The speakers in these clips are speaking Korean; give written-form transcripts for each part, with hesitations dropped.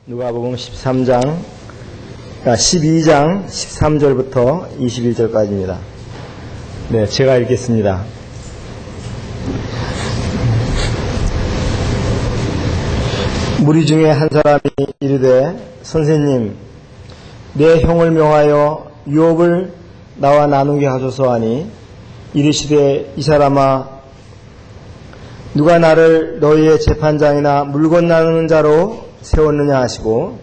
누가복음 12장 13절부터 21절까지입니다. 네, 제가 읽겠습니다. 무리 중에 한 사람이 이르되 선생님, 내 형을 명하여 유업을 나와 나누게 하소서 하니 이르시되 이 사람아, 누가 나를 너희의 재판장이나 물건 나누는 자로 세웠느냐 하시고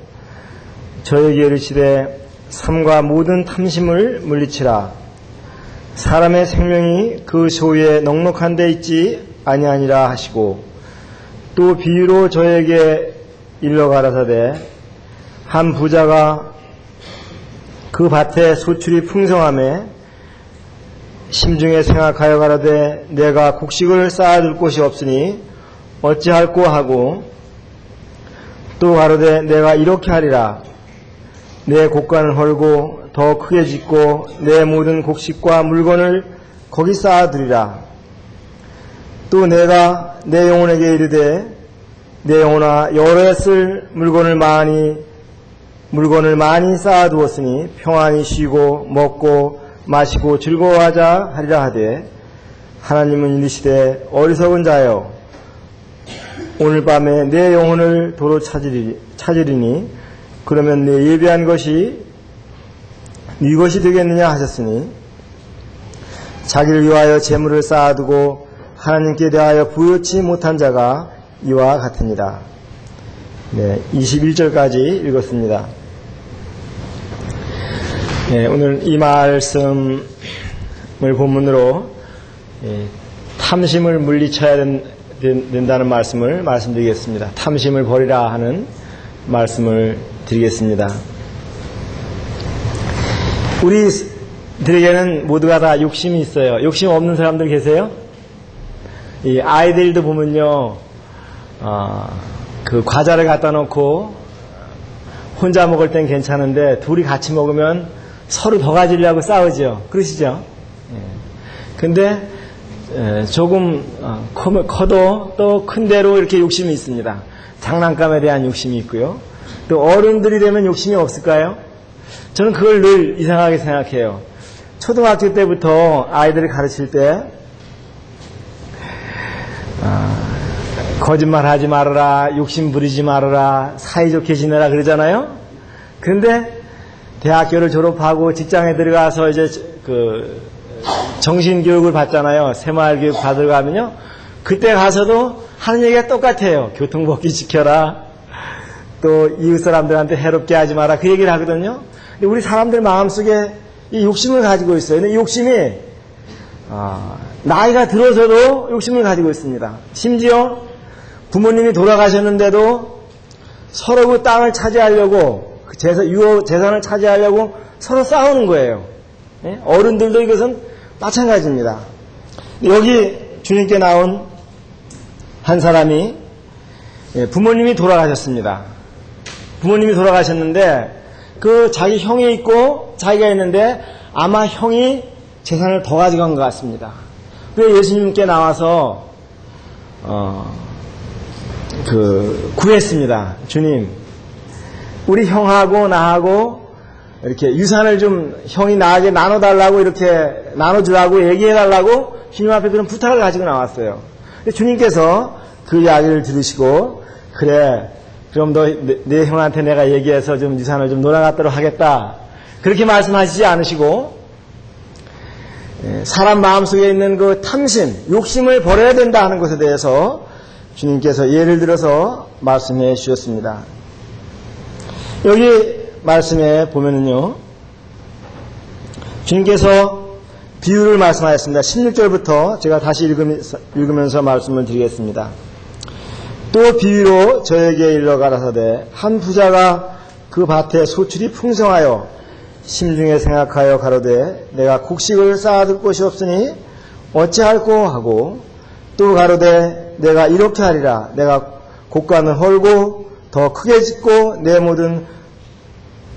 저에게 이르시되 삶과 모든 탐심을 물리치라. 사람의 생명이 그 소유에 넉넉한 데 있지 아니하니라 하시고 또 비유로 저에게 일러 가라사대 한 부자가 그 밭에 소출이 풍성하매 심중에 생각하여 가라되 내가 곡식을 쌓아둘 곳이 없으니 어찌할꼬 하고 또 가로되 내가 이렇게 하리라. 내 곡간을 헐고 더 크게 짓고 내 모든 곡식과 물건을 거기 쌓아두리라. 또 내가 내 영혼에게 이르되 내 영혼아, 여러 해 쓸 물건을 많이 쌓아두었으니 평안히 쉬고 먹고 마시고 즐거워하자 하리라 하되 하나님은 이르시되 어리석은 자여, 오늘 밤에 내 영혼을 도로 찾으리니 그러면 내 예비한 것이 네 것이 되겠느냐 하셨으니 자기를 위하여 재물을 쌓아두고 하나님께 대하여 부여치 못한 자가 이와 같으니라. 네, 21절까지 읽었습니다. 네, 오늘 이 말씀을 본문으로 탐심을 물리쳐야 된다는 말씀을 말씀드리겠습니다. 탐심을 버리라 하는 말씀을 드리겠습니다. 우리들에게는 모두가 다 욕심이 있어요. 욕심 없는 사람들 계세요? 이 아이들도 보면요, 그 과자를 갖다 놓고 혼자 먹을 땐 괜찮은데 둘이 같이 먹으면 서로 더 가지려고 싸우죠. 그러시죠? 근데 조금 커도 또 큰 대로 이렇게 욕심이 있습니다. 장난감에 대한 욕심이 있고요. 또 어른들이 되면 욕심이 없을까요? 저는 그걸 늘 이상하게 생각해요. 초등학교 때부터 아이들을 가르칠 때 거짓말 하지 말아라, 욕심 부리지 말아라, 사이좋게 지내라 그러잖아요. 근데 대학교를 졸업하고 직장에 들어가서 이제 정신교육을 받잖아요. 새마을교육 받으러 가면요, 그때 가서도 하는 얘기가 똑같아요. 교통법규 지켜라, 또 이웃 사람들한테 해롭게 하지 마라, 그 얘기를 하거든요. 근데 우리 사람들 마음속에 이 욕심을 가지고 있어요. 근데 이 욕심이 나이가 들어서도 욕심을 가지고 있습니다. 심지어 부모님이 돌아가셨는데도 서로 그 땅을 차지하려고, 재산을 차지하려고 서로 싸우는 거예요. 어른들도 이것은 마찬가지입니다. 여기 주님께 나온 한 사람이 부모님이 돌아가셨습니다. 부모님이 돌아가셨는데 그 자기 형이 있고 자기가 있는데 아마 형이 재산을 더 가져간 것 같습니다. 그래서 예수님께 나와서 구했습니다. 주님, 우리 형하고 나하고 이렇게 유산을 좀 형이 나에게 나눠달라고, 이렇게 나눠주라고 얘기해달라고 주님 앞에 그런 부탁을 가지고 나왔어요. 근데 주님께서 그 이야기를 들으시고, 그래, 그럼 너 내 형한테 내가 얘기해서 좀 유산을 좀 놀아갔도록 하겠다, 그렇게 말씀하시지 않으시고, 사람 마음속에 있는 그 탐심, 욕심을 버려야 된다 하는 것에 대해서 주님께서 예를 들어서 말씀해 주셨습니다. 여기 말씀에 보면은요, 주님께서 비유를 말씀하셨습니다. 16절부터 제가 다시 읽으면서 말씀을 드리겠습니다. 또 비유로 저에게 일러 가라사대 한 부자가 그 밭에 소출이 풍성하여 심중에 생각하여 가로되 내가 곡식을 쌓아둘 곳이 없으니 어찌할꼬 하고 또 가로되 내가 이렇게 하리라. 내가 곡간을 헐고 더 크게 짓고 내 모든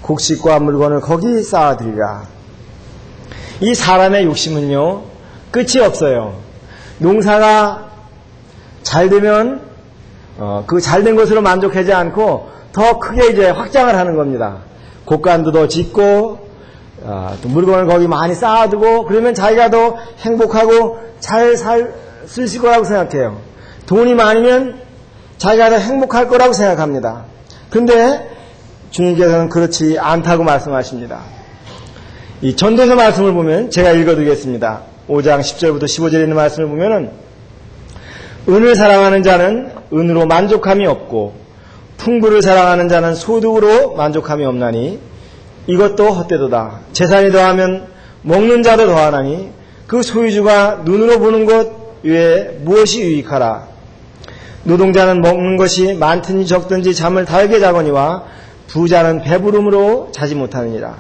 곡식과 물건을 거기 쌓아두리라. 이 사람의 욕심은요, 끝이 없어요. 농사가 잘 되면 그 잘된 것으로 만족하지 않고 더 크게 이제 확장을 하는 겁니다. 곡간도 더 짓고, 또 물건을 거기 많이 쌓아두고, 그러면 자기가 더 행복하고 잘 쓸 거라고 생각해요. 돈이 많으면 자기가 더 행복할 거라고 생각합니다. 근데 주님께서는 그렇지 않다고 말씀하십니다. 이 전도서 말씀을 보면 제가 읽어드리겠습니다. 5장 10절부터 15절에 있는 말씀을 보면은 은을 사랑하는 자는 은으로 만족함이 없고 풍부를 사랑하는 자는 소득으로 만족함이 없나니 이것도 헛되도다. 재산이 더하면 먹는 자도 더하나니 그 소유주가 눈으로 보는 것 외에 무엇이 유익하라. 노동자는 먹는 것이 많든지 적든지 잠을 달게 자거니와 부자는 배부름으로 자지 못하느니라.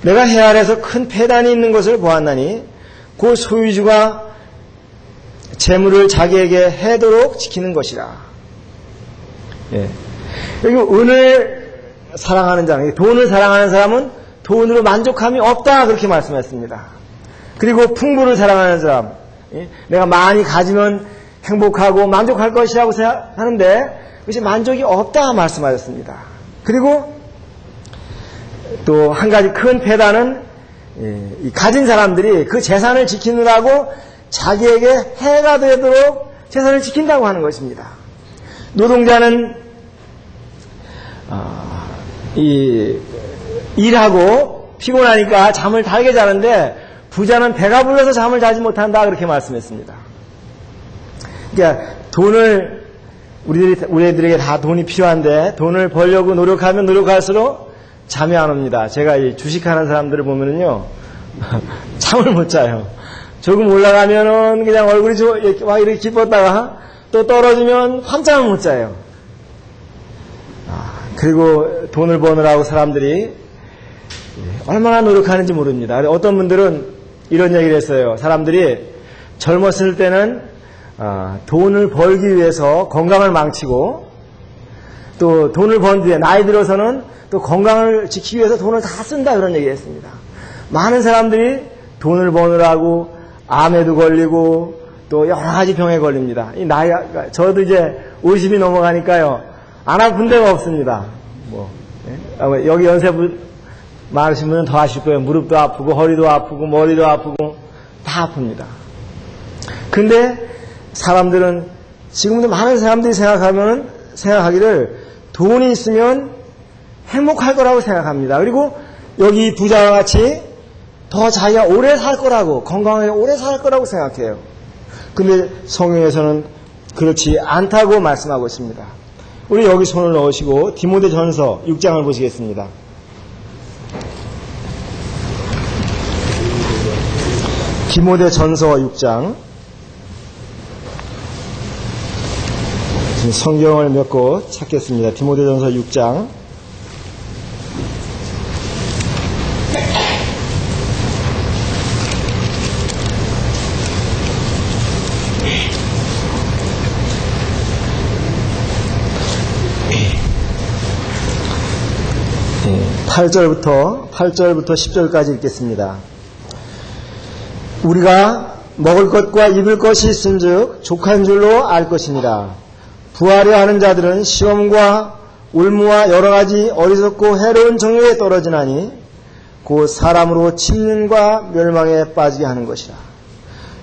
내가 해 아래서 큰 폐단이 있는 것을 보았나니 그 소유주가 재물을 자기에게 해도록 지키는 것이라. 예. 여기 은을 사랑하는 자는, 돈을 사랑하는 사람은 돈으로 만족함이 없다 그렇게 말씀했습니다. 그리고 풍부를 사랑하는 사람, 예? 내가 많이 가지면 행복하고 만족할 것이라고 생각하는데 그것이 만족이 없다 말씀하셨습니다. 그리고 또 한 가지 큰 폐단은 이 가진 사람들이 그 재산을 지키느라고 자기에게 해가 되도록 재산을 지킨다고 하는 것입니다. 노동자는 일하고 피곤하니까 잠을 달게 자는데 부자는 배가 불러서 잠을 자지 못한다 그렇게 말씀했습니다. 그러니까 돈을 우리들에게 다 돈이 필요한데 돈을 벌려고 노력하면 노력할수록 잠이 안 옵니다. 제가 이 주식하는 사람들을 보면은요 잠을 못 자요. 조금 올라가면은 그냥 얼굴이 막 이렇게 기뻤다가 또 떨어지면 밤잠을 못 자요. 그리고 돈을 버느라고 사람들이 얼마나 노력하는지 모릅니다. 어떤 분들은 이런 얘기를 했어요. 사람들이 젊었을 때는 돈을 벌기 위해서 건강을 망치고 또 돈을 번 뒤에 나이 들어서는 또 건강을 지키기 위해서 돈을 다 쓴다 그런 얘기를 했습니다. 많은 사람들이 돈을 버느라고 암에도 걸리고 또 여러 가지 병에 걸립니다. 이 나이가 저도 이제 50이 넘어가니까요 안 아픈 데가 없습니다. 여기 연세 많으신 분은 더 아실 거예요. 무릎도 아프고 허리도 아프고 머리도 아프고 다 아픕니다. 근데 사람들은 지금도 많은 사람들이 생각하기를 돈이 있으면 행복할 거라고 생각합니다. 그리고 여기 부자와 같이 더 자기가 오래 살 거라고 건강하게 오래 살 거라고 생각해요. 근데 성경에서는 그렇지 않다고 말씀하고 있습니다. 우리 여기 손을 넣으시고 디모데전서 6장을 보시겠습니다. 디모데전서 6장. 성경을 몇 곳 찾겠습니다. 디모데전서 6장. 네, 8절부터 10절까지 읽겠습니다. 우리가 먹을 것과 입을 것이 있은즉 족한 줄로 알 것이니라. 부하려 하는 자들은 시험과 울무와 여러 가지 어리석고 해로운 정욕에 떨어지나니 곧 사람으로 침륜과 멸망에 빠지게 하는 것이라.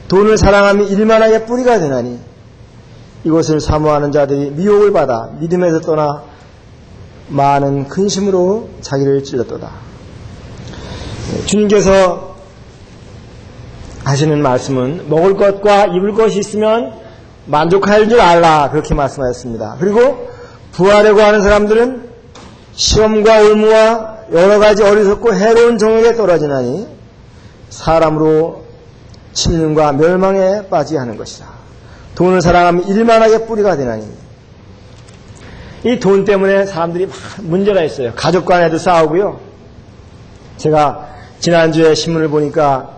돈을 사랑함이 일만하게 뿌리가 되나니 이것을 사모하는 자들이 미혹을 받아 믿음에서 떠나 많은 근심으로 자기를 찔렀도다. 주님께서 하시는 말씀은 먹을 것과 입을 것이 있으면 만족할 줄 알라 그렇게 말씀하셨습니다. 그리고 부하려고 하는 사람들은 시험과 올무와 여러 가지 어리석고 해로운 정욕에 떨어지나니 사람으로 침륜과 멸망에 빠지게 하는 것이다. 돈을 사랑하면 일만하게 뿌리가 되나니 이 돈 때문에 사람들이 문제가 있어요. 가족 간에도 싸우고요. 제가 지난주에 신문을 보니까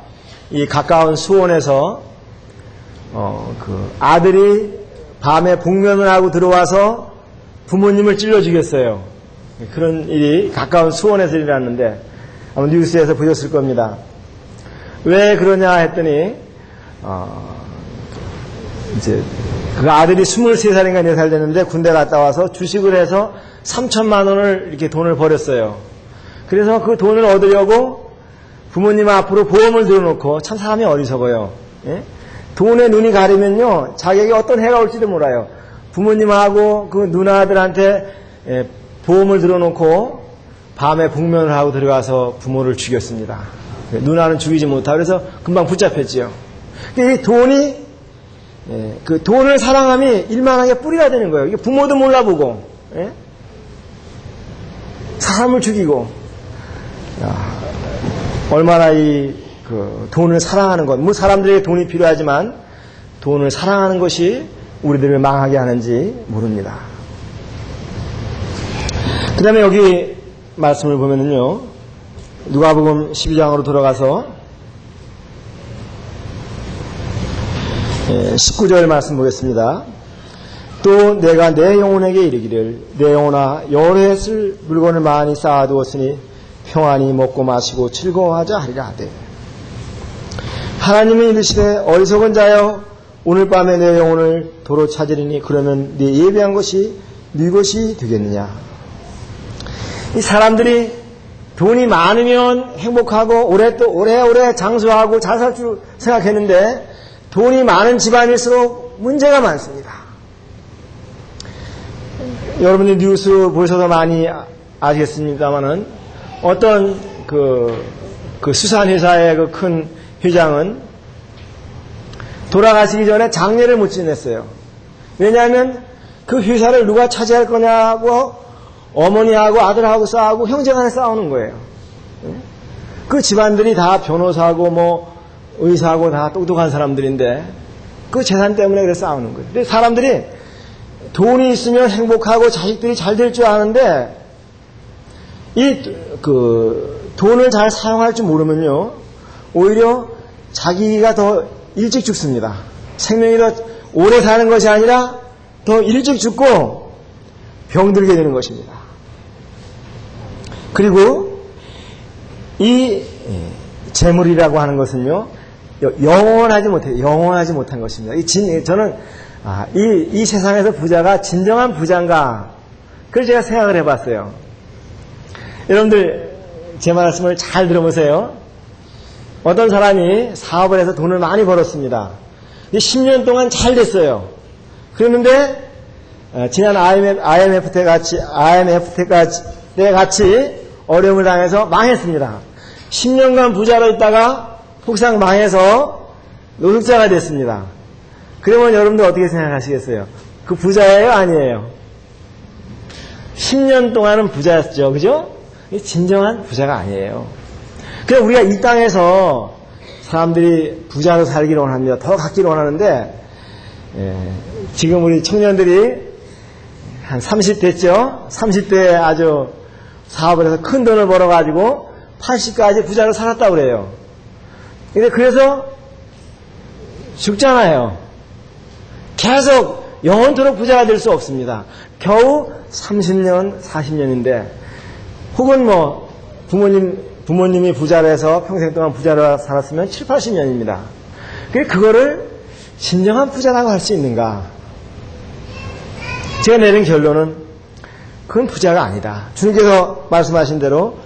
이 가까운 수원에서 그 아들이 밤에 복면을 하고 들어와서 부모님을 찔러 죽였어요. 그런 일이 가까운 수원에서 일어났는데 아마 뉴스에서 보셨을 겁니다. 왜 그러냐 했더니 이제 그 아들이 23살인가 4살 됐는데 군대 갔다 와서 주식을 해서 3천만 원을 이렇게 돈을 벌였어요. 그래서 그 돈을 얻으려고 부모님 앞으로 보험을 들어놓고, 참 사람이 어리석어요. 예? 돈에 눈이 가리면요, 자기에게 어떤 해가 올지도 몰라요. 부모님하고 그 누나들한테 보험을 들어놓고 밤에 복면을 하고 들어가서 부모를 죽였습니다. 누나는 죽이지 못하고 그래서 금방 붙잡혔지요. 이 돈이, 그 돈을 사랑함이 일만하게 뿌리가 되는 거예요. 이게 부모도 몰라보고, 예? 사람을 죽이고, 얼마나 그 돈을 사랑하는 것, 뭐 사람들에게 돈이 필요하지만 돈을 사랑하는 것이 우리들을 망하게 하는지 모릅니다. 그 다음에 여기 말씀을 보면은요, 누가복음 12장으로 돌아가서 19절 말씀 보겠습니다. 또 내가 내 영혼에게 이르기를 내 영혼아 여러 해 쓸 물건을 많이 쌓아두었으니 평안히 먹고 마시고 즐거워하자 하리라 하되, 하나님은 이르시되 어리석은 자여 오늘 밤에 내 영혼을 도로 찾으리니 그러면 네 예배한 것이 네 것이 되겠느냐. 이 사람들이 돈이 많으면 행복하고 오래오래 장수하고 잘 살 줄 생각했는데 돈이 많은 집안일수록 문제가 많습니다. 여러분들 뉴스 보셔서 많이 아시겠습니다만은 어떤 그 수산회사의 그 큰 회장은 돌아가시기 전에 장례를 못 지냈어요. 왜냐하면 그 회사를 누가 차지할 거냐고 어머니하고 아들하고 싸우고 형제간에 싸우는 거예요. 그 집안들이 다 변호사하고 뭐 의사하고 다 똑똑한 사람들인데 그 재산 때문에 그래서 싸우는 거예요. 근데 사람들이 돈이 있으면 행복하고 자식들이 잘 될 줄 아는데 돈을 잘 사용할 줄 모르면요, 오히려 자기가 더 일찍 죽습니다. 생명이 더 오래 사는 것이 아니라 더 일찍 죽고 병들게 되는 것입니다. 그리고 이 재물이라고 하는 것은요, 영원하지 못한 것입니다. 저는 이 세상에서 부자가 진정한 부자인가, 그걸 제가 생각을 해봤어요. 여러분들 제 말씀을 잘 들어보세요. 어떤 사람이 사업을 해서 돈을 많이 벌었습니다. 10년 동안 잘 됐어요. 그랬는데 지난 IMF 때 같이 어려움을 당해서 망했습니다. 10년간 부자로 있다가 폭삭 망해서 노숙자가 됐습니다. 그러면 여러분들 어떻게 생각하시겠어요? 그 부자예요? 아니에요? 10년 동안은 부자였죠. 그죠? 진정한 부자가 아니에요. 그래서 우리가 이 땅에서 사람들이 부자로 살기를 원합니다. 더 갖기를 원하는데, 지금 우리 청년들이 한 30대죠? 30대에 아주 사업을 해서 큰 돈을 벌어가지고 80까지 부자로 살았다고 그래요. 근데 그래서 죽잖아요. 계속 영원토록 부자가 될 수 없습니다. 겨우 30년, 40년인데, 혹은 뭐 부모님이 부자로 해서 평생 동안 부자로 살았으면 7, 80년입니다. 그거를 진정한 부자라고 할 수 있는가? 제가 내린 결론은 그건 부자가 아니다. 주님께서 말씀하신 대로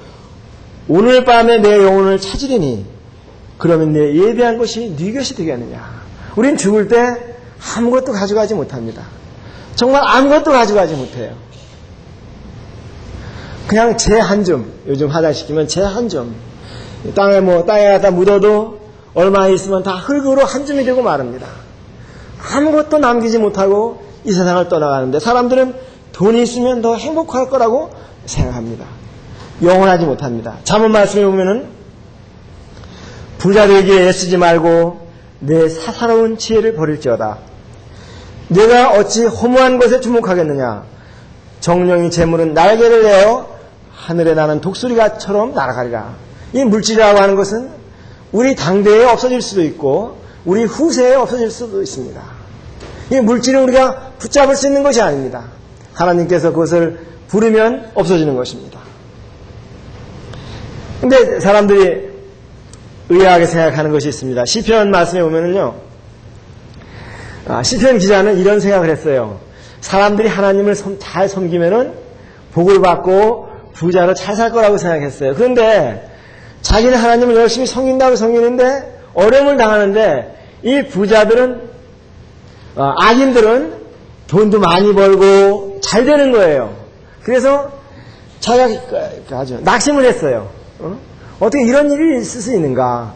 오늘 밤에 내 영혼을 찾으리니 그러면 내 예배한 것이 네 것이 되겠느냐. 우린 죽을 때 아무것도 가져가지 못합니다. 정말 아무것도 가져가지 못해요. 그냥 재 한 점, 요즘 화장시키면 재 한 점, 땅에 갖다 묻어도 얼마 있으면 다 흙으로 한 점이 되고 마릅니다. 아무것도 남기지 못하고 이 세상을 떠나가는데 사람들은 돈이 있으면 더 행복할 거라고 생각합니다. 영원하지 못합니다. 잠언 말씀에 보면은 부자 되기에 애쓰지 말고 내 사사로운 지혜를 버릴지어다. 내가 어찌 허무한 것에 주목하겠느냐. 정령이 재물은 날개를 내어 하늘에 나는 독수리가처럼 날아가리라. 이 물질이라고 하는 것은 우리 당대에 없어질 수도 있고 우리 후세에 없어질 수도 있습니다. 이 물질은 우리가 붙잡을 수 있는 것이 아닙니다. 하나님께서 그것을 부르면 없어지는 것입니다. 근데 사람들이 의아하게 생각하는 것이 있습니다. 시편 말씀에 보면은요, 시편 기자는 이런 생각을 했어요. 사람들이 하나님을 잘 섬기면은 복을 받고 부자로 잘 살 거라고 생각했어요. 그런데 자기는 하나님을 열심히 섬긴다고 섬기는데 어려움을 당하는데 이 부자들은 악인들은 돈도 많이 벌고 잘 되는 거예요. 그래서 자기가 아주 낙심을 했어요. 어떻게 이런 일이 있을 수 있는가?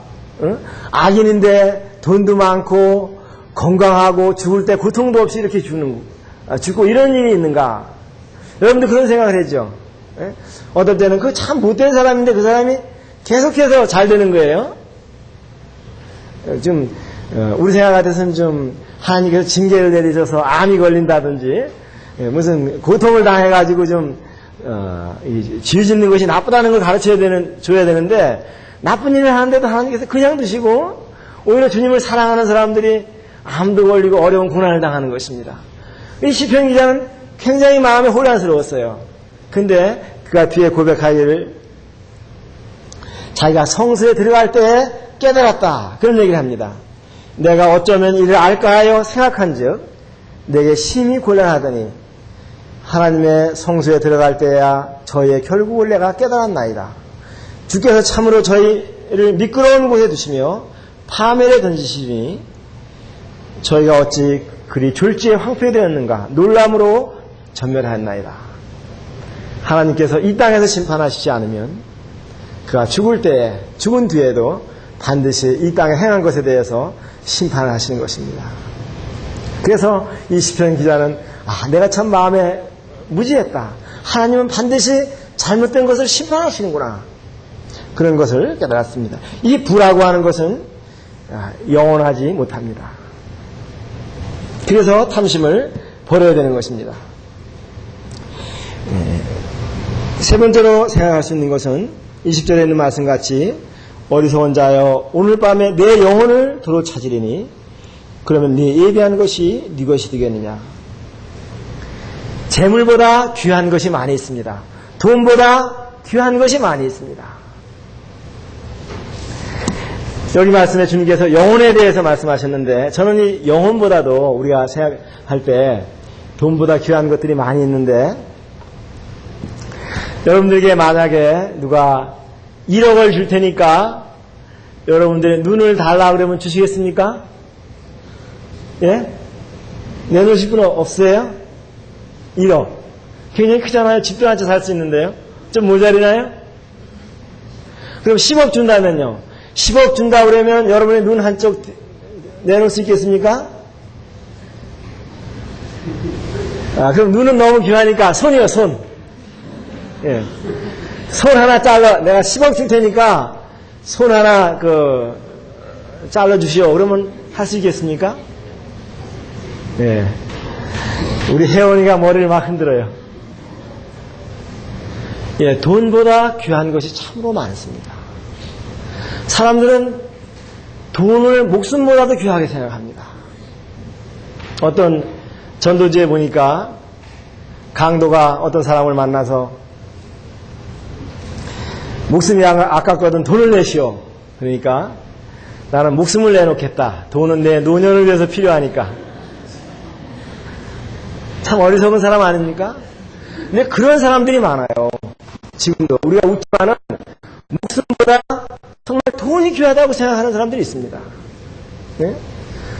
악인인데 돈도 많고 건강하고 죽을 때 고통도 없이 이렇게 죽고 이런 일이 있는가? 여러분들 그런 생각을 했죠. 어떨 때는 그 참 못된 사람인데 그 사람이 계속해서 잘 되는 거예요. 좀 우리 생각 같아서는 좀 하나님께서 징계를 내리셔서 암이 걸린다든지 무슨 고통을 당해가지고 좀 죄 짓는 것이 나쁘다는 걸 줘야 되는데 나쁜 일을 하는데도 하나님께서 그냥 두시고 오히려 주님을 사랑하는 사람들이 암도 걸리고 어려운 고난을 당하는 것입니다. 이 시편 기자는 굉장히 마음이 혼란스러웠어요. 근데 그가 뒤에 고백하기를 자기가 성소에 들어갈 때 깨달았다. 그런 얘기를 합니다. 내가 어쩌면 이를 알까 하여 생각한즉 내게 심히 곤란하더니 하나님의 성소에 들어갈 때야 저희의 결국을 내가 깨달았나이다. 주께서 참으로 저희를 미끄러운 곳에 두시며 파멸에 던지시니 저희가 어찌 그리 졸지에 황폐되었는가 놀람으로 전멸하였나이다. 하나님께서 이 땅에서 심판하시지 않으면 그가 죽은 뒤에도 반드시 이 땅에 행한 것에 대해서 심판을 하시는 것입니다. 그래서 이 시편 기자는 내가 참 마음에 무지했다. 하나님은 반드시 잘못된 것을 심판하시는구나. 그런 것을 깨달았습니다. 이 부라고 하는 것은 영원하지 못합니다. 그래서 탐심을 버려야 되는 것입니다. 세 번째로 생각할 수 있는 것은 20절에 있는 말씀같이 어리석은 자여 오늘 밤에 내 영혼을 도로 찾으리니 그러면 네 예비한 것이 네 것이 되겠느냐. 재물보다 귀한 것이 많이 있습니다. 돈보다 귀한 것이 많이 있습니다. 여기 말씀에 주님께서 영혼에 대해서 말씀하셨는데 저는 이 영혼보다도 우리가 생각할 때 돈보다 귀한 것들이 많이 있는데 여러분들에게 만약에 누가 1억을 줄 테니까 여러분들의 눈을 달라고 그러면 주시겠습니까? 예? 내놓으실 분 없어요? 1억. 굉장히 크잖아요. 집도 한 채 살 수 있는데요. 좀 모자리나요? 그럼 10억 준다면요. 10억 준다 그러면 여러분의 눈 한쪽 내놓을 수 있겠습니까? 그럼 눈은 너무 귀하니까 손이요, 손. 예. 손 하나 내가 10억 줄 테니까 손 하나 잘라 주시오. 그러면 할 수 있겠습니까? 예. 우리 혜원이가 머리를 막 흔들어요. 예, 돈보다 귀한 것이 참으로 많습니다. 사람들은 돈을 목숨보다도 귀하게 생각합니다. 어떤 전도지에 보니까 강도가 어떤 사람을 만나서 목숨이 아깝거든 돈을 내시오. 그러니까 나는 목숨을 내놓겠다. 돈은 내 노년을 위해서 필요하니까. 참 어리석은 사람 아닙니까? 근데 그런 사람들이 많아요. 지금도 우리가 웃지만은 목숨보다 정말 돈이 귀하다고 생각하는 사람들이 있습니다. 네?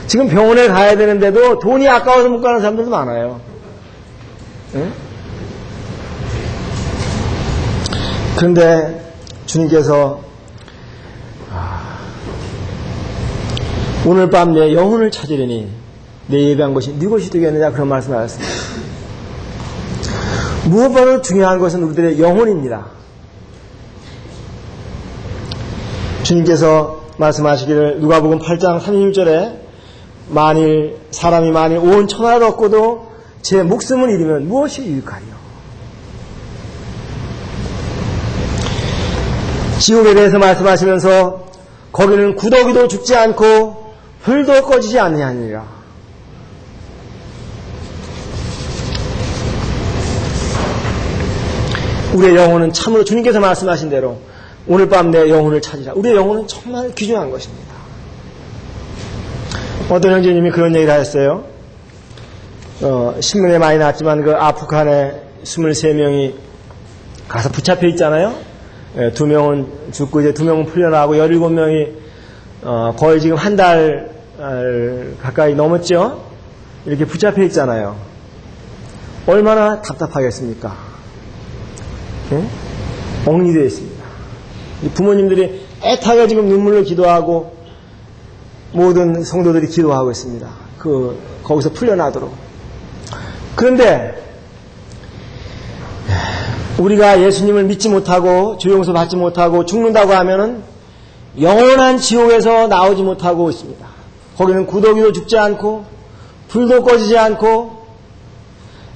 지금 병원에 가야 되는데도 돈이 아까워서 못 가는 사람들도 많아요. 네? 그런데 주님께서 오늘 밤 내 영혼을 찾으려니 내 예배한 것이 네 것이 되겠느냐 그런 말씀을 하셨습니다. 무엇보다도 중요한 것은 우리들의 영혼입니다. 주님께서 말씀하시기를 누가복음 8장 36절에 만일 사람이 온 천하를 얻고도 제 목숨을 잃으면 무엇이 유익하리요. 지옥에 대해서 말씀하시면서 거기는 구더기도 죽지 않고 불도 꺼지지 아니하니라. 우리의 영혼은 참으로 주님께서 말씀하신 대로 오늘 밤 내 영혼을 찾으라. 우리의 영혼은 정말 귀중한 것입니다. 어떤 형제님이 그런 얘기를 하셨어요. 신문에 많이 났지만 그 아프간에 23명이 가서 붙잡혀 있잖아요. 2명은 죽고 이제 2명은 풀려나고 17명이 거의 지금 한 달 가까이 넘었죠. 이렇게 붙잡혀 있잖아요. 얼마나 답답하겠습니까? 예? 엉리되어 있습니다. 부모님들이 애타게 지금 눈물로 기도하고 모든 성도들이 기도하고 있습니다. 거기서 풀려나도록. 그런데 우리가 예수님을 믿지 못하고 주 용서 받지 못하고 죽는다고 하면은 영원한 지옥에서 나오지 못하고 있습니다. 거기는 구더기도 죽지 않고 불도 꺼지지 않고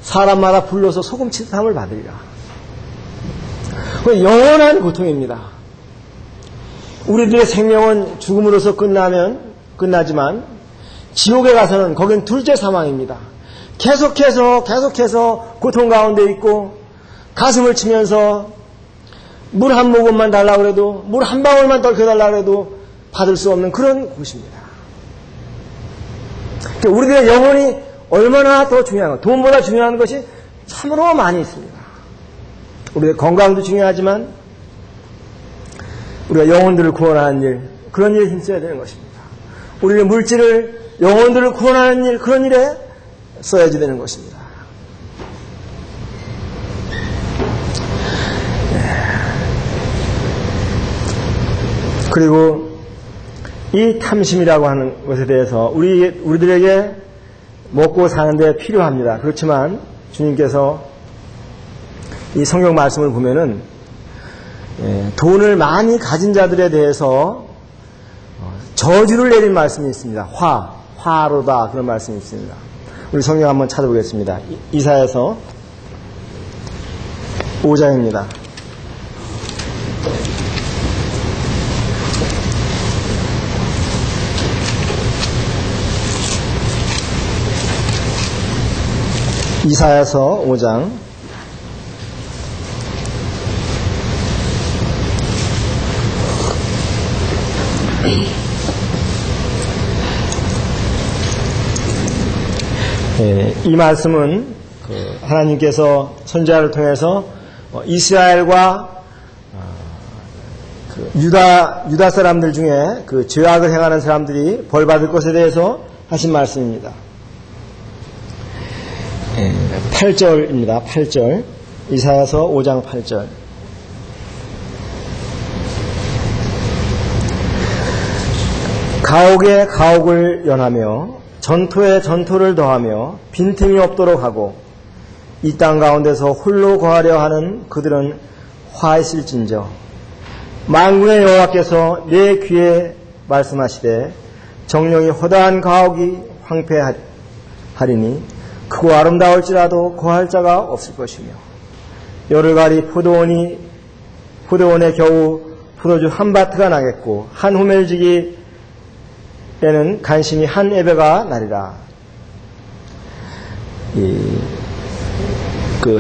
사람마다 불러서 소금치듯함을 받으리라. 영원한 고통입니다. 우리들의 생명은 죽음으로서 끝나지만 지옥에 가서는 거긴 둘째 사망입니다. 계속해서 고통 가운데 있고 가슴을 치면서 물 한 모금만 달라고 해도 물 한 방울만 떨켜달라고 해도 받을 수 없는 그런 곳입니다. 우리들의 영혼이 얼마나 더 중요한가. 돈보다 중요한 것이 참으로 많이 있습니다. 우리의 건강도 중요하지만 우리가 영혼들을 구원하는 일, 그런 일에 힘써야 되는 것입니다. 우리의 물질을 영혼들을 구원하는 일, 그런 일에 써야지 되는 것입니다. 그리고 이 탐심이라고 하는 것에 대해서 우리들에게 먹고 사는데 필요합니다. 그렇지만 주님께서 이 성경 말씀을 보면은 돈을 많이 가진 자들에 대해서 저주를 내린 말씀이 있습니다. 화로다, 그런 말씀이 있습니다. 우리 성경 한번 찾아보겠습니다. 이사야서 5장입니다. 이사야서 5장 '이 말씀은 하나님께서 선지자를 통해서 이스라엘과 유다 사람들 중에 그 죄악을 행하는 사람들이 벌받을 것에 대해서 하신 말씀입니다. 8절입니다. 8절. 이사야서 5장 8절. 가옥에 가옥을 연하며 전토에 전토를 더하며 빈틈이 없도록 하고 이 땅 가운데서 홀로 거하려 하는 그들은 화하실진저 만군의 여호와께서 내 귀에 말씀하시되 정령이 허다한 가옥이 황폐하리니 크고 아름다울지라도 거할 자가 없을 것이며 여를가리 포도원에 겨우 포도주 한 바트가 나겠고 한 호멜지기 때는 간신히 한 에베가 나리라.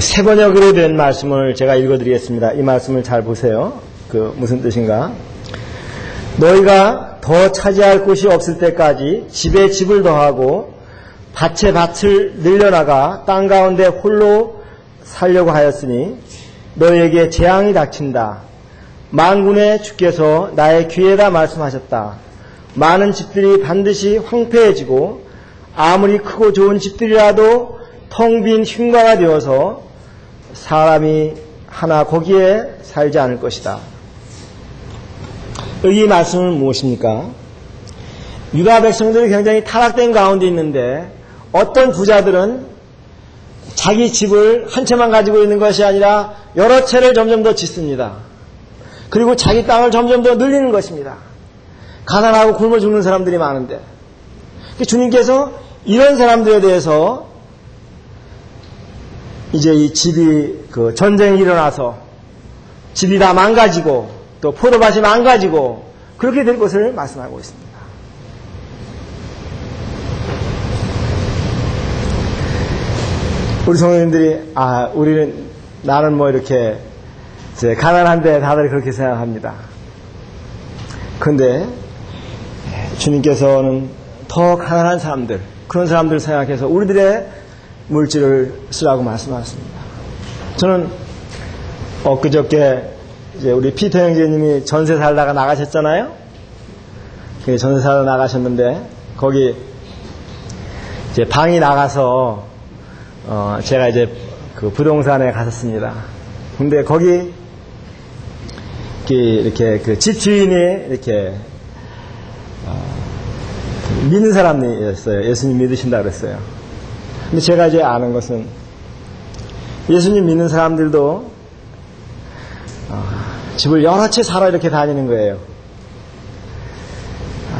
새 번역으로 된 말씀을 제가 읽어드리겠습니다. 이 말씀을 잘 보세요. 무슨 뜻인가? 너희가 더 차지할 곳이 없을 때까지 집에 집을 더하고 밭에 밭을 늘려나가 땅 가운데 홀로 살려고 하였으니 너희에게 재앙이 닥친다. 만군의 주께서 나의 귀에다 말씀하셨다. 많은 집들이 반드시 황폐해지고 아무리 크고 좋은 집들이라도 텅 빈 흉가가 되어서 사람이 하나 거기에 살지 않을 것이다. 이 말씀은 무엇입니까? 유다 백성들이 굉장히 타락된 가운데 있는데 어떤 부자들은 자기 집을 한 채만 가지고 있는 것이 아니라 여러 채를 점점 더 짓습니다. 그리고 자기 땅을 점점 더 늘리는 것입니다. 가난하고 굶어 죽는 사람들이 많은데 주님께서 이런 사람들에 대해서 이제 이 집이 전쟁이 일어나서 집이 다 망가지고 또 포도밭이 망가지고 그렇게 될 것을 말씀하고 있습니다. 우리 성도님들이 나는 뭐 이렇게 가난한데 다들 그렇게 생각합니다. 그런데 주님께서는 더 가난한 사람들, 그런 사람들을 생각해서 우리들의 물질을 쓰라고 말씀하셨습니다. 저는 엊그저께 이제 우리 피터 형제님이 전세 살다가 나가셨잖아요. 전세 살다 나가셨는데 거기 이제 방이 나가서 제가 이제 그 부동산에 갔었습니다. 근데 거기 이렇게 그 집주인이 이렇게 믿는 사람이었어요. 예수님 믿으신다 그랬어요. 근데 제가 이제 아는 것은 예수님 믿는 사람들도 집을 여러 채 사러 이렇게 다니는 거예요.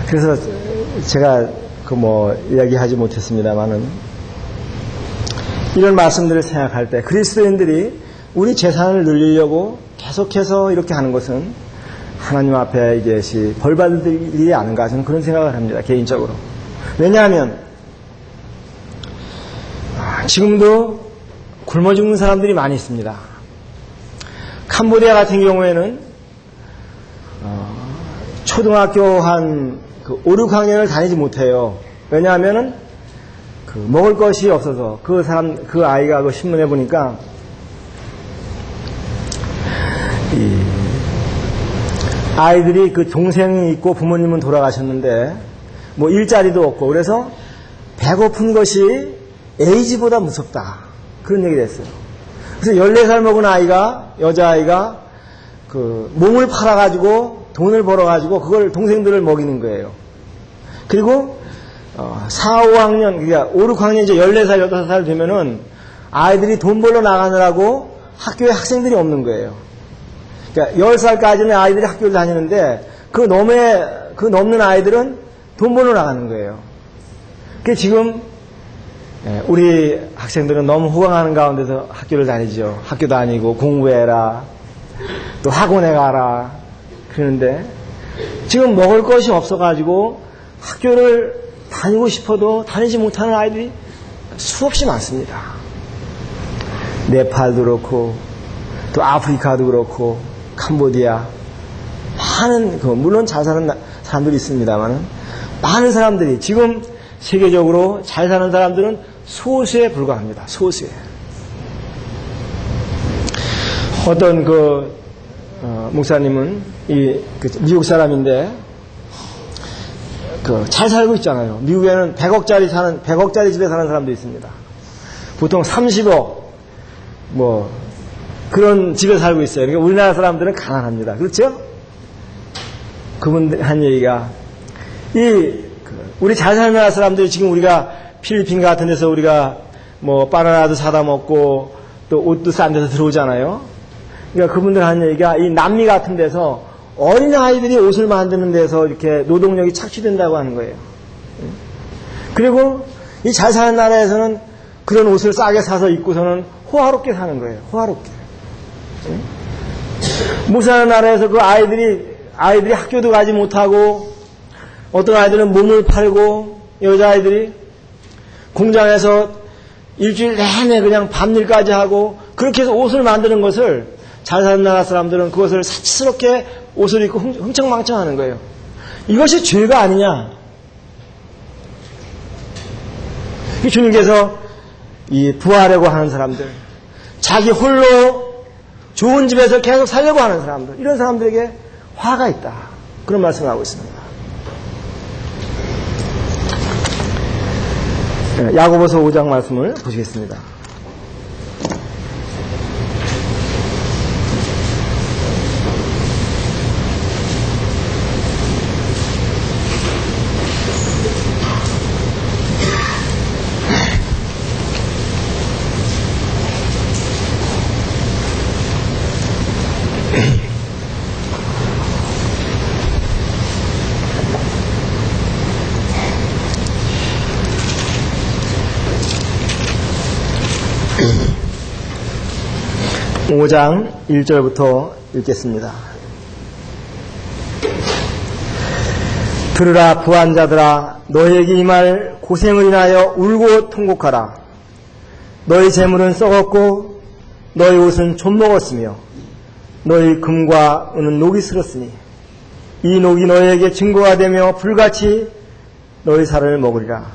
그래서 제가 그 뭐 이야기하지 못했습니다만은 이런 말씀들을 생각할 때 그리스도인들이 우리 재산을 늘리려고 계속해서 이렇게 하는 것은 하나님 앞에 이것이 벌받을 일이 아닌가 저는 그런 생각을 합니다. 개인적으로. 왜냐하면 지금도 굶어 죽는 사람들이 많이 있습니다. 캄보디아 같은 경우에는 초등학교 한 5, 6학년을 다니지 못해요. 왜냐하면은 먹을 것이 없어서 그 아이가 그 신문에 보니까 아이들이 그 동생이 있고 부모님은 돌아가셨는데 뭐 일자리도 없고 그래서 배고픈 것이 에이즈보다 무섭다. 그런 얘기를 했어요. 그래서 14살 먹은 아이가, 여자아이가 그 몸을 팔아가지고 돈을 벌어가지고 그걸 동생들을 먹이는 거예요. 그리고 4, 5학년, 그러니까 5, 6학년 이제 14살, 15살 되면은 아이들이 돈 벌러 나가느라고 학교에 학생들이 없는 거예요. 그러니까 10살까지는 아이들이 학교를 다니는데 그 넘는 아이들은 돈 벌러 나가는 거예요. 그게 지금 우리 학생들은 너무 호강하는 가운데서 학교를 다니죠. 학교 다니고 공부해라. 또 학원에 가라. 그러는데 지금 먹을 것이 없어가지고 학교를 다니고 싶어도 다니지 못하는 아이들이 수없이 많습니다. 네팔도 그렇고 또 아프리카도 그렇고 캄보디아 많은 물론 잘 사는 사람들이 있습니다만 많은 사람들이 지금 세계적으로 잘 사는 사람들은 소수에 불과합니다. 소수에. 어떤 목사님은 미국 사람인데 잘 살고 있잖아요. 미국에는 100억짜리 집에 사는 사람도 있습니다. 보통 30억 뭐 그런 집에 살고 있어요. 그러니까 우리나라 사람들은 가난합니다. 그렇죠? 그분 한 얘기가 우리 잘 사는 나라 사람들이 지금 우리가 필리핀 같은 데서 우리가 뭐 바나나도 사다 먹고 또 옷도 싼 데서 들어오잖아요. 그러니까 그분들 한 얘기가 이 남미 같은 데서 어린 아이들이 옷을 만드는 데서 이렇게 노동력이 착취된다고 하는 거예요. 그리고 이 잘 사는 나라에서는 그런 옷을 싸게 사서 입고서는 호화롭게 사는 거예요. 호화롭게. 못 사는 나라에서 그 아이들이 학교도 가지 못하고 어떤 아이들은 몸을 팔고 여자아이들이 공장에서 일주일 내내 그냥 밤일까지 하고 그렇게 해서 옷을 만드는 것을 잘 사는 나라 사람들은 그것을 사치스럽게 옷을 입고 흥청망청하는 거예요. 이것이 죄가 아니냐. 주님께서 이 부하려고 하는 사람들, 자기 홀로 좋은 집에서 계속 살려고 하는 사람들, 이런 사람들에게 화가 있다. 그런 말씀을 하고 있습니다. 야고보서 5장 말씀을 보시겠습니다. 오 5장 1절부터 읽겠습니다. 들으라 부한자들아 너희에게 임할 고생을 인하여 울고 통곡하라. 너희 재물은 썩었고 너희 옷은 좀먹었으며 너희 금과 은은 녹이 슬었으니 이 녹이 너희에게 증거가 되며 불같이 너희 살을 먹으리라.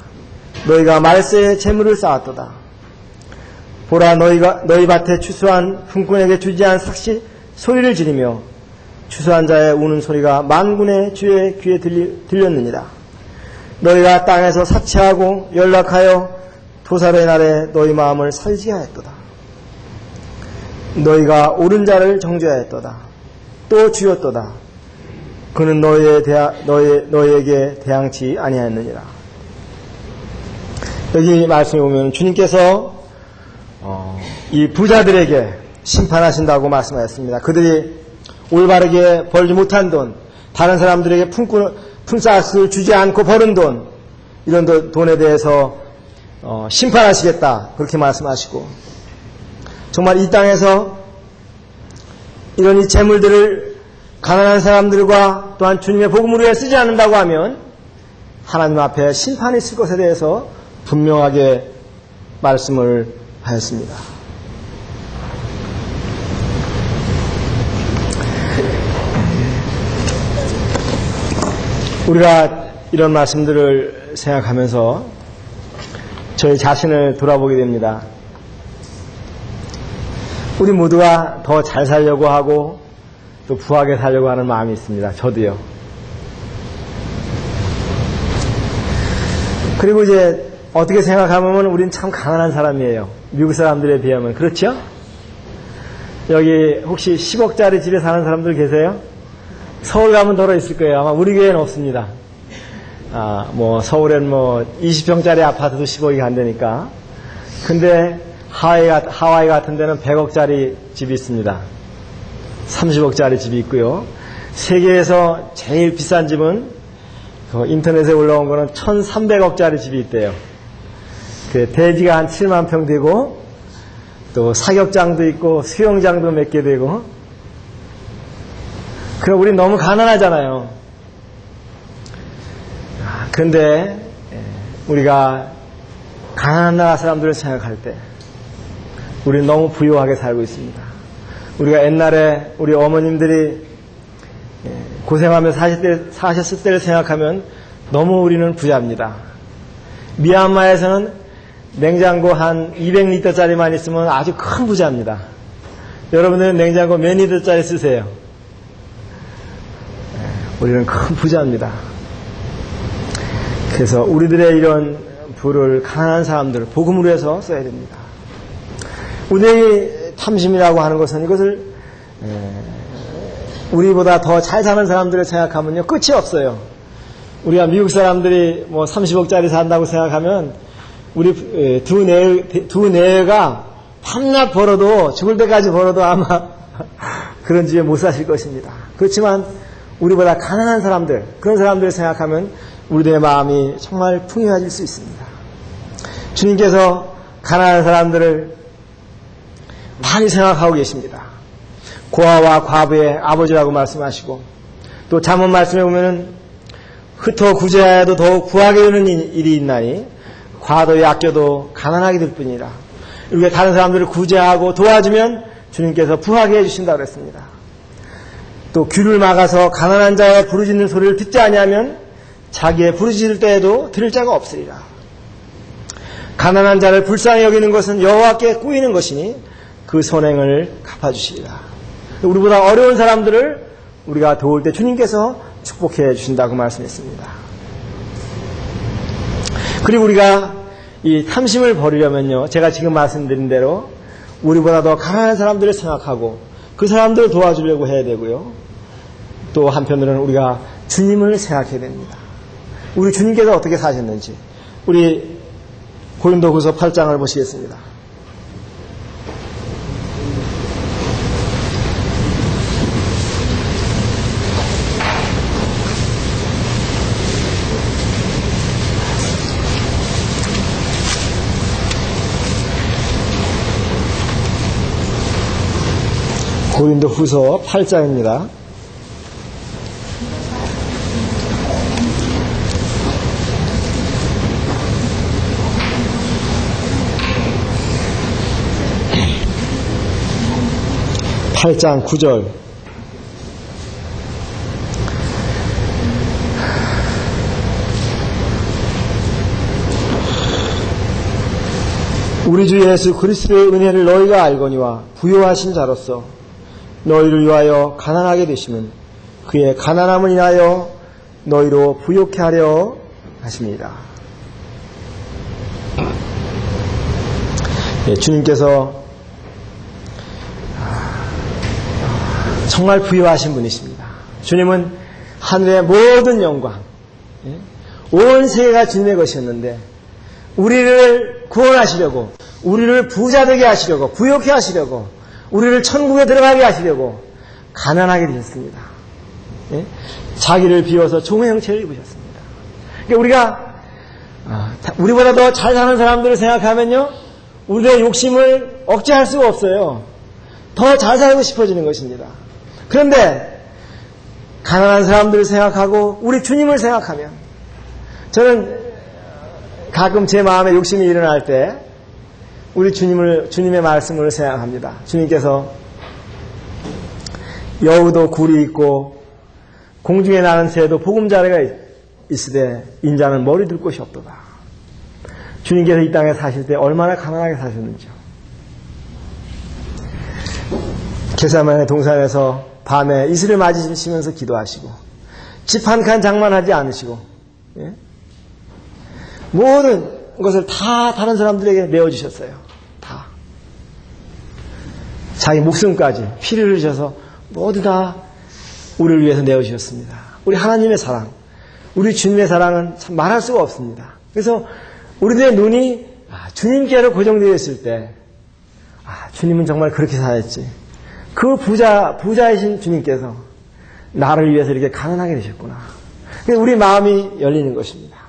너희가 말세에 재물을 쌓았도다. 보라, 너희 밭에 추수한 품꾼에게 주지 않은 삭시 소리를 지르며 추수한 자의 우는 소리가 만군의 주의 귀에 들렸느니라. 너희가 땅에서 사치하고 연락하여 도살의 날에 너희 마음을 살지 하였도다. 너희가 옳은 자를 정죄하였도다. 또 주였도다. 그는 너희에게 대항치 아니하였느니라. 여기 말씀에 보면 주님께서 이 부자들에게 심판하신다고 말씀하셨습니다. 그들이 올바르게 벌지 못한 돈, 다른 사람들에게 품삯을 주지 않고 벌은 돈, 이런 돈에 대해서 심판하시겠다, 그렇게 말씀하시고, 정말 이 땅에서 이런 이 재물들을 가난한 사람들과 또한 주님의 복음을 위해 쓰지 않는다고 하면 하나님 앞에 심판이 있을 것에 대해서 분명하게 말씀을 하였습니다. 우리가 이런 말씀들을 생각하면서 저희 자신을 돌아보게 됩니다. 우리 모두가 더 잘 살려고 하고 또 부하게 살려고 하는 마음이 있습니다. 저도요. 그리고 이제 어떻게 생각하면 우린 참 가난한 사람이에요. 미국 사람들에 비하면. 그렇죠? 여기 혹시 10억짜리 집에 사는 사람들 계세요? 서울 가면 더러 있을 거예요. 아마 우리 교회는 없습니다. 서울엔 20평짜리 아파트도 10억이 간다니까. 근데 하와이 같은 데는 100억짜리 집이 있습니다. 30억짜리 집이 있고요. 세계에서 제일 비싼 집은 인터넷에 올라온 거는 1300억짜리 집이 있대요. 그 대지가 한 7만 평 되고 또 사격장도 있고 수영장도 몇 개 되고. 그럼 우리 너무 가난하잖아요. 그런데 우리가 가난한 나라 사람들을 생각할 때 우리는 너무 부유하게 살고 있습니다. 우리가 옛날에 우리 어머님들이 고생하며 사셨을 때를 생각하면 너무 우리는 부자입니다. 미얀마에서는 냉장고 한 200리터짜리만 있으면 아주 큰 부자입니다. 여러분들은 냉장고 몇 리터짜리 쓰세요? 우리는 큰 부자입니다. 그래서 우리들의 이런 부를 가난한 사람들, 복음으로 해서 써야 됩니다. 우리의 탐심이라고 하는 것은 이것을 우리보다 더 잘 사는 사람들을 생각하면요, 끝이 없어요. 우리가 미국 사람들이 30억짜리 산다고 생각하면 우리 두 내외가 밤낮 벌어도, 죽을 때까지 벌어도 아마 그런 집에 못 사실 것입니다. 그렇지만 우리보다 가난한 사람들, 그런 사람들을 생각하면 우리들의 마음이 정말 풍요해질 수 있습니다. 주님께서 가난한 사람들을 많이 생각하고 계십니다. 고아와 과부의 아버지라고 말씀하시고, 또 잠언 말씀에 보면은 흩어 구제하여도 더욱 구하게 되는 일이 있나니 과도에 아껴도 가난하게 될 뿐이라. 우리가 다른 사람들을 구제하고 도와주면 주님께서 부하게 해주신다고 그랬습니다. 또 귀를 막아서 가난한 자의 부르짖는 소리를 듣지 아니하면 자기의 부르짖을 때에도 들을 자가 없으리라. 가난한 자를 불쌍히 여기는 것은 여호와께 꾸이는 것이니 그 선행을 갚아주시리라. 우리보다 어려운 사람들을 우리가 도울 때 주님께서 축복해 주신다고 말씀했습니다. 그리고 우리가 이 탐심을 버리려면요, 제가 지금 말씀드린 대로 우리보다 더 가난한 사람들을 생각하고 그 사람들을 도와주려고 해야 되고요. 또 한편으로는 우리가 주님을 생각해야 됩니다. 우리 주님께서 어떻게 사셨는지 우리 고린도후서 8장을 보시겠습니다. 고린도후서 8장입니다. (8장 9절) 우리 주 예수 그리스도의 은혜를 너희가 알거니와 부요하신 자로서 너희를 위하여 가난하게 되심은 그의 가난함을 인하여 너희로 부요케 하려 하십니다. 주님께서 정말 부요하신 분이십니다. 주님은 하늘의 모든 영광, 온 세계가 주님의 것이었는데 우리를 구원하시려고, 우리를 부자 되게 하시려고, 부요케 하시려고, 우리를 천국에 들어가게 하시려고 가난하게 되셨습니다. 자기를 비워서 종의 형체를 입으셨습니다. 그러니까 우리가 우리보다 더 잘 사는 사람들을 생각하면요, 우리의 욕심을 억제할 수가 없어요. 더 잘 살고 싶어지는 것입니다. 그런데 가난한 사람들을 생각하고 우리 주님을 생각하면, 저는 가끔 제 마음에 욕심이 일어날 때 우리 주님의 말씀을 생각합니다. 주님께서 여우도 굴이 있고 공중에 나는 새도 보금자리가 있으되 인자는 머리 둘 곳이 없도다. 주님께서 이 땅에 사실 때 얼마나 가난하게 사셨는지요. 겟세마네 동산에서 밤에 이슬을 맞으시면서 기도하시고 집 한 칸 장만하지 않으시고, 모든 것을 다 다른 사람들에게 내어주셨어요. 다. 자기 목숨까지 피를 흘리셔서 모두 다 우리를 위해서 내어주셨습니다. 우리 하나님의 사랑, 우리 주님의 사랑은 참 말할 수가 없습니다. 그래서 우리들의 눈이 주님께로 고정되어 있을 때, 주님은 정말 그렇게 살았지. 그 부자이신 주님께서 나를 위해서 이렇게 가난하게 되셨구나. 그래서 우리 마음이 열리는 것입니다.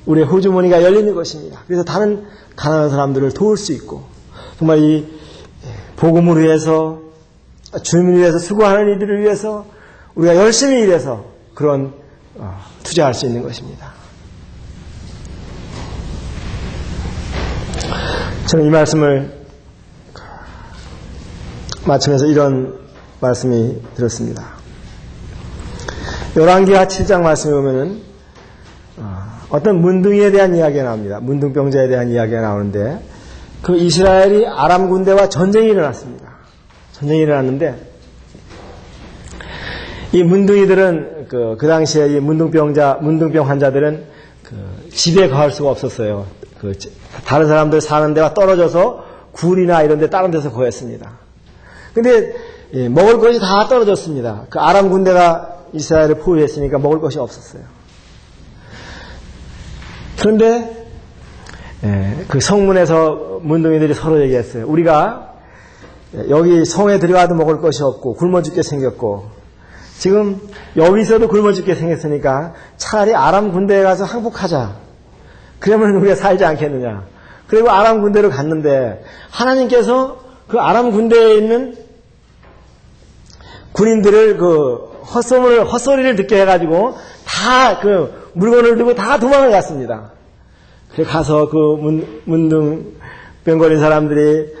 우리의 호주머니가 열리는 것입니다. 그래서 다른 가난한 사람들을 도울 수 있고, 정말 이 복음을 위해서, 주님을 위해서 수고하는 이들을 위해서 우리가 열심히 일해서 그런 투자할 수 있는 것입니다. 저는 이 말씀을 마치면서 이런 말씀이 들었습니다. 열왕기하 7장 말씀에 보면은 어떤 문둥이에 대한 이야기가 나옵니다. 문둥병자에 대한 이야기가 나오는데, 그 이스라엘이 아람 군대와 전쟁이 일어났습니다. 전쟁이 일어났는데, 이 문둥이들은 그 당시에 이 문둥병 환자들은 집에 거할 수가 없었어요. 다른 사람들 사는 데와 떨어져서 굴이나 이런 데 다른 데서 거했습니다. 근데 먹을 것이 다 떨어졌습니다. 그 아람 군대가 이스라엘을 포위했으니까 먹을 것이 없었어요. 그런데 그 성문에서 문둥이들이 서로 얘기했어요. 우리가 여기 성에 들어가도 먹을 것이 없고 굶어 죽게 생겼고, 지금 여기서도 굶어 죽게 생겼으니까 차라리 아람 군대에 가서 항복하자. 그러면 우리가 살지 않겠느냐. 그리고 아람 군대로 갔는데, 하나님께서 그 아람 군대에 있는 군인들을 헛소리를 듣게 해가지고 다 그 물건을 들고 다 도망을 갔습니다. 그래 가서 그 문둥병거린 사람들이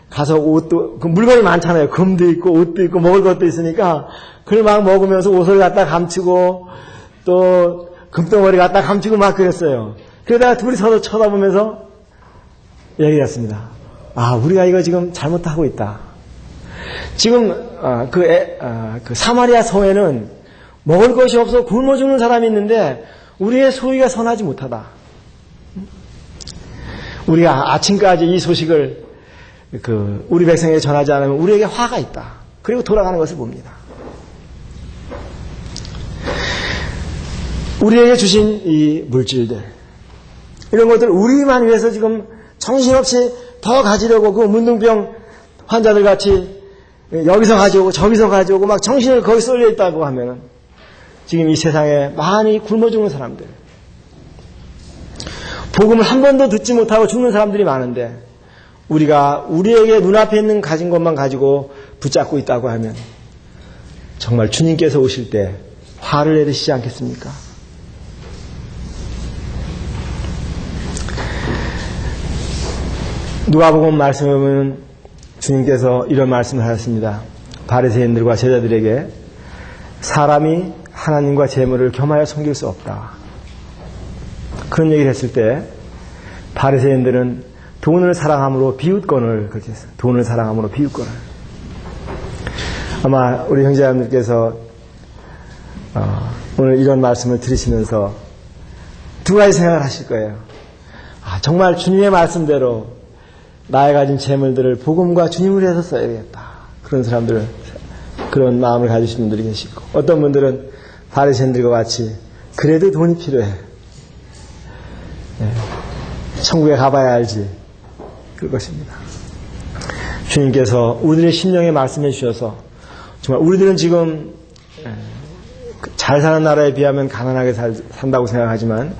가서 옷도, 그 물건이 많잖아요. 금도 있고 옷도 있고 먹을 것도 있으니까 그걸 막 먹으면서 옷을 갖다 감추고 또 금덩어리 갖다 감추고 막 그랬어요. 그러다가 둘이 서로 쳐다보면서 얘기했습니다. 우리가 이거 지금 잘못하고 있다. 지금 그 사마리아 성에는 먹을 것이 없어 굶어 죽는 사람이 있는데 우리의 소위가 선하지 못하다. 우리가 아침까지 이 소식을 우리 백성에게 전하지 않으면 우리에게 화가 있다. 그리고 돌아가는 것을 봅니다. 우리에게 주신 이 물질들, 이런 것들 우리만 위해서 지금 정신없이 더 가지려고 그 문둥병 환자들 같이 여기서 가져오고 저기서 가져오고 막 정신을 거기 쏠려 있다고 하면은, 지금 이 세상에 많이 굶어 죽는 사람들, 복음을 한 번도 듣지 못하고 죽는 사람들이 많은데, 우리가 우리에게 눈앞에 있는 가진 것만 가지고 붙잡고 있다고 하면 정말 주님께서 오실 때 화를 내리시지 않겠습니까? 누가복음 말씀에 보면 주님께서 이런 말씀을 하셨습니다. 바리새인들과 제자들에게 사람이 하나님과 재물을 겸하여 섬길 수 없다. 그런 얘기를 했을 때 바리새인들은 돈을 사랑함으로 비웃건을 그렇게 했어요. 돈을 사랑함으로 비웃건을. 아마 우리 형제자매들께서 오늘 이런 말씀을 들으시면서 두 가지 생각을 하실 거예요. 정말 주님의 말씀대로 나의 가진 재물들을 복음과 주님을 위해서 써야겠다. 그런 사람들, 그런 마음을 가지신 분들이 계시고, 어떤 분들은 바리새인들과 같이 그래도 돈이 필요해. 천국에 가봐야 알지. 그것입니다. 주님께서 우리들의 심령에 말씀해 주셔서 정말 우리들은 지금 잘 사는 나라에 비하면 가난하게 산다고 생각하지만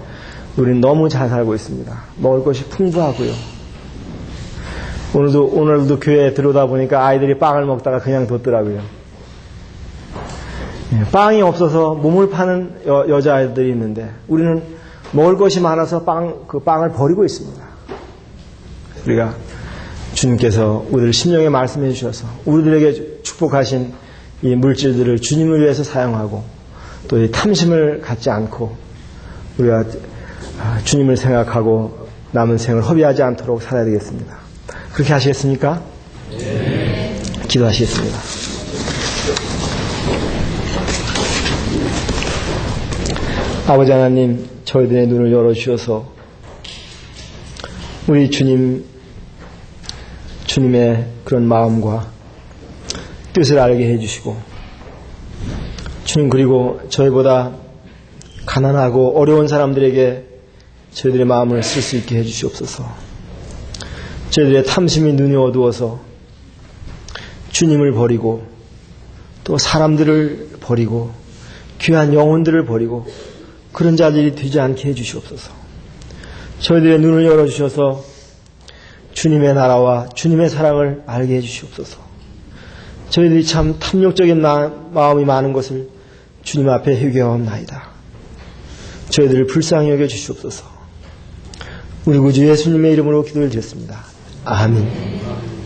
우리는 너무 잘 살고 있습니다. 먹을 것이 풍부하고요. 오늘도 교회에 들어오다 보니까 아이들이 빵을 먹다가 그냥 뒀더라고요. 빵이 없어서 몸을 파는 여자아이들이 있는데 우리는 먹을 것이 많아서 그 빵을 버리고 있습니다. 우리가 주님께서 우리를 심령에 말씀해 주셔서 우리들에게 축복하신 이 물질들을 주님을 위해서 사용하고 또 이 탐심을 갖지 않고 우리가 주님을 생각하고 남은 생을 허비하지 않도록 살아야 되겠습니다. 그렇게 하시겠습니까? 네. 기도하시겠습니다. 아버지 하나님, 저희들의 눈을 열어주셔서 우리 주님의 그런 마음과 뜻을 알게 해주시고, 주님, 그리고 저희보다 가난하고 어려운 사람들에게 저희들의 마음을 쓸 수 있게 해주시옵소서. 저희들의 탐심이 눈이 어두워서 주님을 버리고 또 사람들을 버리고 귀한 영혼들을 버리고 그런 자들이 되지 않게 해주시옵소서. 저희들의 눈을 열어주셔서 주님의 나라와 주님의 사랑을 알게 해주시옵소서. 저희들이 참 탐욕적인 마음이 많은 것을 주님 앞에 회개하옵나이다. 저희들을 불쌍히 여겨주시옵소서. 우리 구주 예수님의 이름으로 기도를 드렸습니다. 아멘.